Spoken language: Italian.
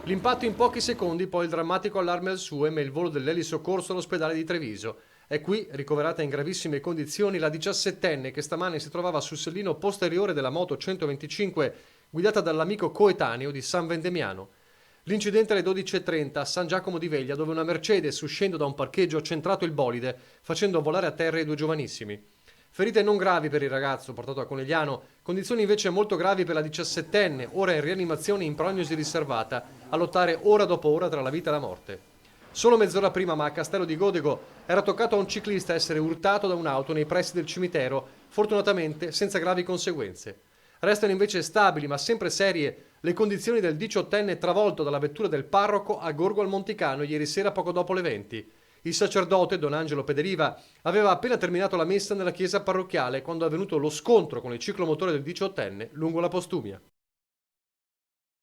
L'impatto in pochi secondi, poi il drammatico allarme al SUEM e il volo dell'elisoccorso all'ospedale di Treviso. È qui, ricoverata in gravissime condizioni, la 17enne che stamane si trovava sul sellino posteriore della moto 125 guidata dall'amico coetaneo di San Vendemiano. L'incidente alle 12:30 a San Giacomo di Veglia, dove una Mercedes, uscendo da un parcheggio, ha centrato il bolide, facendo volare a terra i due giovanissimi. Ferite non gravi per il ragazzo portato a Conegliano, condizioni invece molto gravi per la 17enne, ora in rianimazione in prognosi riservata, a lottare ora dopo ora tra la vita e la morte. Solo mezz'ora prima, ma a Castello di Godego, era toccato a un ciclista essere urtato da un'auto nei pressi del cimitero, fortunatamente senza gravi conseguenze. Restano invece stabili, ma sempre serie, le condizioni del 18enne travolto dalla vettura del parroco a Gorgo al Monticano ieri sera poco dopo le 20. Il sacerdote, Don Angelo Pederiva, aveva appena terminato la messa nella chiesa parrocchiale quando è avvenuto lo scontro con il ciclomotore del 18enne lungo la Postumia.